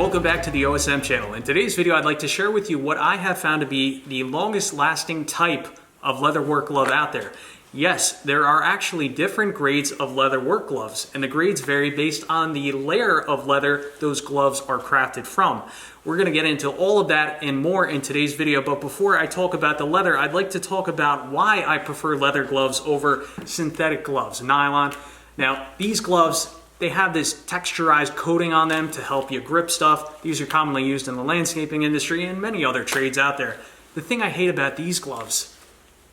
Welcome back to the OSM channel. In today's video, I'd like to share with you what I have found to be the longest lasting type of leather work glove out there. Yes, there are actually different grades of leather work gloves, and the grades vary based on the layer of leather those gloves are crafted from. We're going to get into all of that and more in today's video, but before I talk about the leather, I'd like to talk about why I prefer leather gloves over synthetic gloves, nylon. Now, these gloves, they have this texturized coating on them to help you grip stuff. These are commonly used in the landscaping industry and many other trades out there. The thing I hate about these gloves,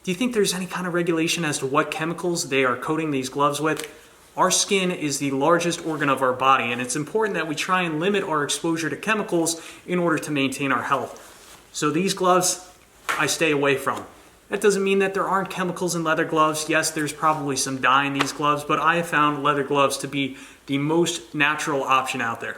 do you think there's any kind of regulation as to what chemicals they are coating these gloves with? Our skin is the largest organ of our body, and it's important that we try and limit our exposure to chemicals in order to maintain our health. So these gloves, I stay away from. That doesn't mean that there aren't chemicals in leather gloves. Yes, there's probably some dye in these gloves, but I have found leather gloves to be the most natural option out there.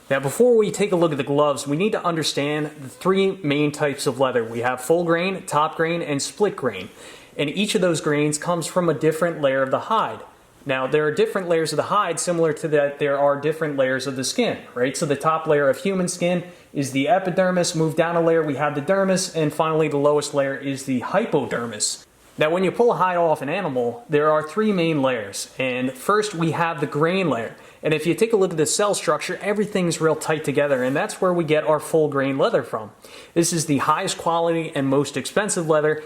Now, before we take a look at the gloves, we need to understand the three main types of leather. We have full grain, top grain, and split grain. And each of those grains comes from a different layer of the hide. Now, there are different layers of the hide, similar to that there are different layers of the skin, right? So the top layer of human skin is the epidermis. Move down a layer, we have the dermis, and finally the lowest layer is the hypodermis. Now, when you pull a hide off an animal, there are three main layers. And first, we have the grain layer. And if you take a look at the cell structure, everything's real tight together, and that's where we get our full grain leather from. This is the highest quality and most expensive leather,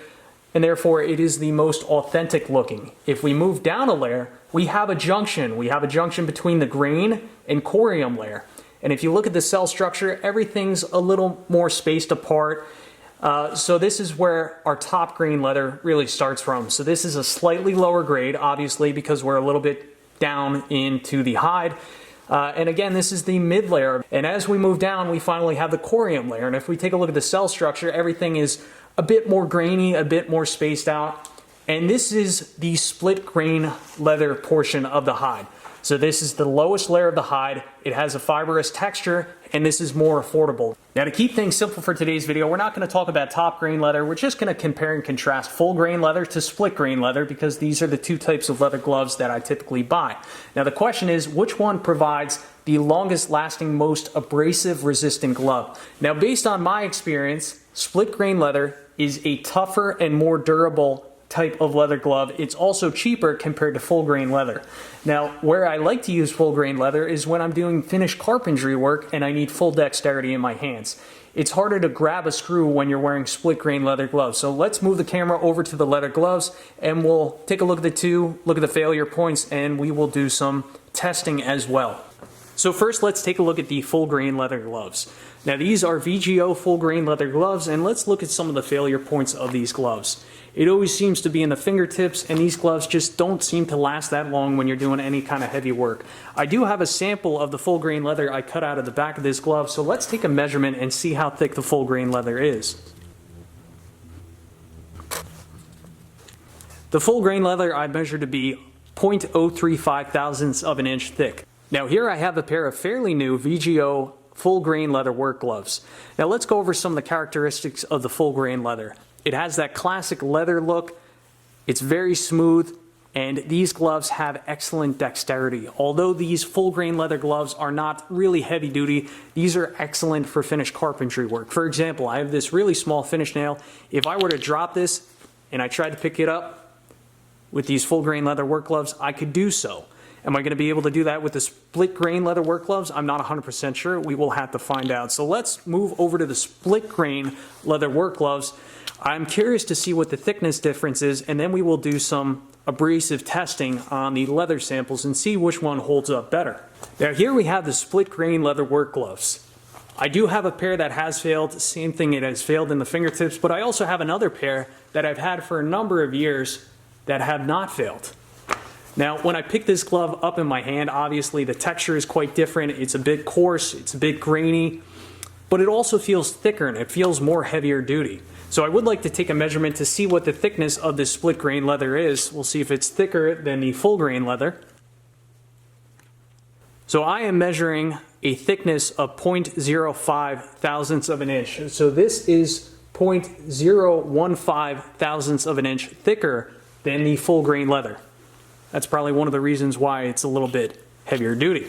and therefore it is the most authentic looking. If we move down a layer, we have a junction. We have a junction between the grain and corium layer. And if you look at the cell structure, everything's a little more spaced apart. So this is where our top grain leather really starts from. So this is a slightly lower grade, obviously, because we're a little bit down into the hide. And again, this is the mid layer. And as we move down, we finally have the corium layer. And if we take a look at the cell structure, everything is a bit more grainy, a bit more spaced out. And this is the split grain leather portion of the hide. So this is the lowest layer of the hide. It has a fibrous texture, and this is more affordable. Now, to keep things simple for today's video, we're not going to talk about top grain leather. We're just going to compare and contrast full grain leather to split grain leather, because these are the two types of leather gloves that I typically buy. Now, the question is, which one provides the longest lasting, most abrasive resistant glove? Now, based on my experience, split grain leather is a tougher and more durable type of leather glove. It's also cheaper compared to full grain leather. Now, where I like to use full grain leather is when I'm doing finished carpentry work and I need full dexterity in my hands. It's harder to grab a screw when you're wearing split grain leather gloves. So let's move the camera over to the leather gloves and we'll take a look at the two, look at the failure points, and we will do some testing as well. So first, let's take a look at the full grain leather gloves. Now, these are VGO full grain leather gloves, and let's look at some of the failure points of these gloves. It always seems to be in the fingertips, and these gloves just don't seem to last that long when you're doing any kind of heavy work. I do have a sample of the full grain leather I cut out of the back of this glove, so let's take a measurement and see how thick the full grain leather is. The full grain leather I measured to be 0.035 thousandths of an inch thick. Now, here I have a pair of fairly new VGO full grain leather work gloves. Now, let's go over some of the characteristics of the full grain leather. It has that classic leather look. It's very smooth, and these gloves have excellent dexterity. Although these full grain leather gloves are not really heavy duty, these are excellent for finished carpentry work. For example, I have this really small finish nail. If I were to drop this and I tried to pick it up with these full grain leather work gloves, I could do so. Am I going to be able to do that with the split grain leather work gloves? I'm not 100% sure. We will have to find out. So let's move over to the split grain leather work gloves. I'm curious to see what the thickness difference is, and then we will do some abrasive testing on the leather samples and see which one holds up better. Now, here we have the split grain leather work gloves. I do have a pair that has failed. Same thing, it has failed in the fingertips, but I also have another pair that I've had for a number of years that have not failed. Now, when I pick this glove up in my hand, obviously the texture is quite different. It's a bit coarse, it's a bit grainy, but it also feels thicker and it feels more heavier duty. So I would like to take a measurement to see what the thickness of this split grain leather is. We'll see if it's thicker than the full grain leather. So I am measuring a thickness of 0.05 thousandths of an inch. So this is 0.015 thousandths of an inch thicker than the full grain leather. That's probably one of the reasons why it's a little bit heavier duty.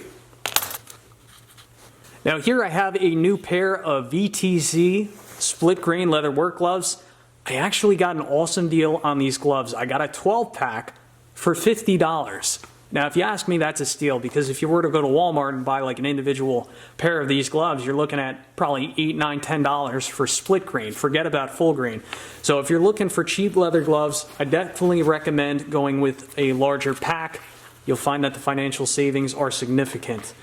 Now here I have a new pair of VTZ split grain leather work gloves. I actually got an awesome deal on these gloves. I got a 12 pack for $50. Now if you ask me, that's a steal, because if you were to go to Walmart and buy like an individual pair of these gloves, you're looking at probably $8, $9, $10 for split grain. Forget about full grain. So if you're looking for cheap leather gloves, I definitely recommend going with a larger pack. You'll find that the financial savings are significant.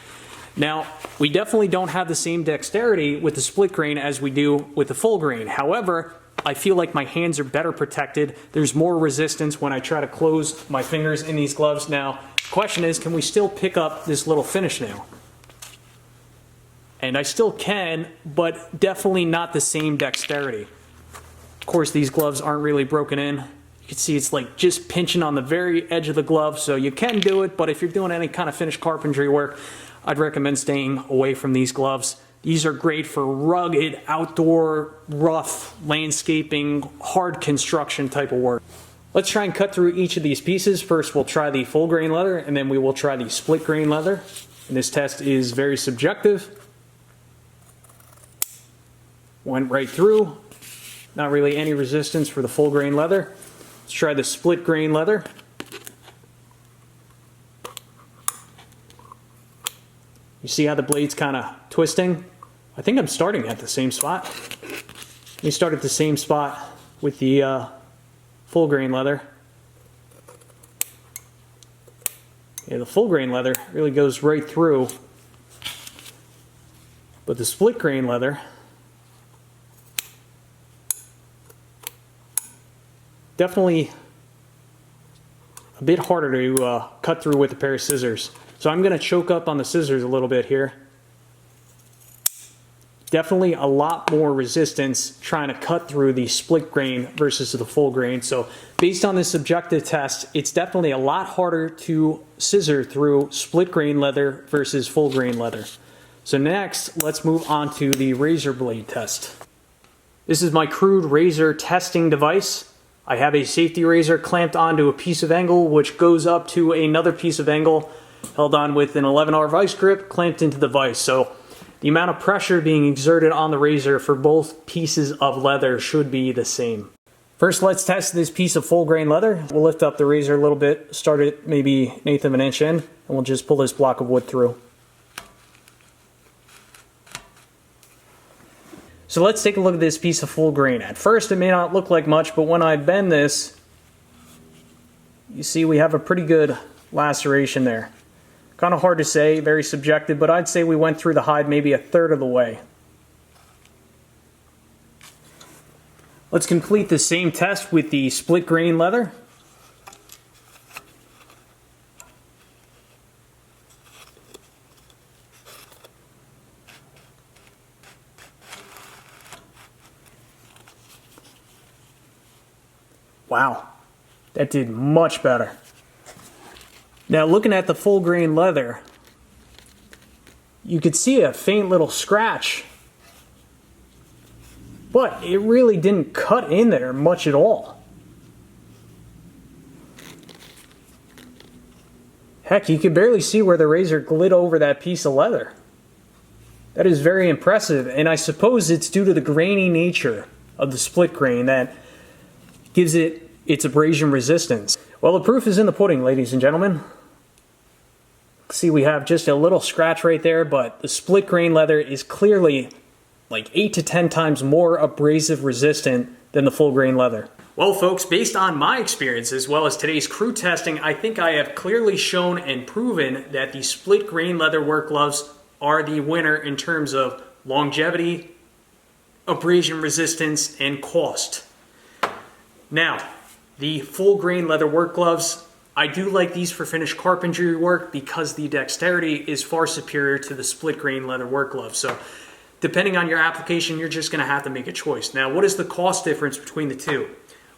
Now, we definitely don't have the same dexterity with the split grain as we do with the full grain. However, I feel like my hands are better protected. There's more resistance when I try to close my fingers in these gloves. Now, the question is, can we still pick up this little finish nail? And I still can, but definitely not the same dexterity. Of course, these gloves aren't really broken in. You can see it's like just pinching on the very edge of the glove, so you can do it, but if you're doing any kind of finished carpentry work, I'd recommend staying away from these gloves. These are great for rugged, outdoor, rough, landscaping, hard construction type of work. Let's try and cut through each of these pieces. First, we'll try the full grain leather, and then we will try the split grain leather. And this test is very subjective. Went right through. Not really any resistance for the full grain leather. Let's try the split grain leather. You see how the blade's kind of twisting? I think I'm starting at the same spot. Let me start at the same spot with the full grain leather. Yeah, the full grain leather really goes right through. But the split grain leather definitely a bit harder to cut through with a pair of scissors. So I'm going to choke up on the scissors a little bit here. Definitely a lot more resistance trying to cut through the split grain versus the full grain. So based on this subjective test, it's definitely a lot harder to scissor through split grain leather versus full grain leather. So next, let's move on to the razor blade test. This is my crude razor testing device. I have a safety razor clamped onto a piece of angle, which goes up to another piece of angle, held on with an 11R vice grip clamped into the vise. So the amount of pressure being exerted on the razor for both pieces of leather should be the same. First, let's test this piece of full grain leather. We'll lift up the razor a little bit, start it maybe 1/8 of an inch in, and we'll just pull this block of wood through. So let's take a look at this piece of full grain. At first, it may not look like much, but when I bend this, you see we have a pretty good laceration there. Kind of hard to say, very subjective, but I'd say we went through the hide maybe 1/3 of the way. Let's complete the same test with the split grain leather. Wow, that did much better. Now looking at the full grain leather, you could see a faint little scratch, but it really didn't cut in there much at all. Heck, you could barely see where the razor glid over that piece of leather. That is very impressive, and I suppose it's due to the grainy nature of the split grain that gives it its abrasion resistance. Well, the proof is in the pudding, ladies and gentlemen. See, we have just a little scratch right there, but the split grain leather is clearly like 8 to 10 times more abrasive resistant than the full grain leather. Well, folks, based on my experience as well as today's crew testing, I think I have clearly shown and proven that the split grain leather work gloves are the winner in terms of longevity, abrasion resistance, and cost. Now, the full grain leather work gloves, I do like these for finished carpentry work because the dexterity is far superior to the split grain leather work gloves. So depending on your application, you're just going to have to make a choice. Now, what is the cost difference between the two?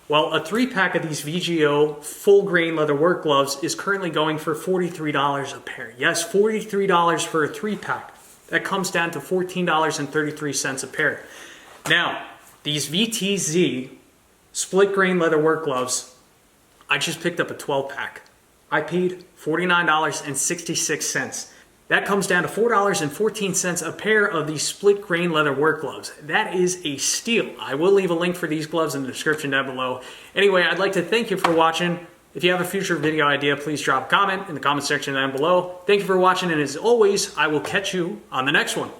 Well, a 3-pack of these VGO full grain leather work gloves is currently going for $43 a pair. Yes, $43 for a 3-pack. That comes down to $14.33 a pair. Now, these VTZ split grain leather work gloves, I just picked up a 12-pack. I paid $49.66. That comes down to $4.14 a pair of these split grain leather work gloves. That is a steal. I will leave a link for these gloves in the description down below. Anyway, I'd like to thank you for watching. If you have a future video idea, please drop a comment in the comment section down below. Thank you for watching, and as always, I will catch you on the next one.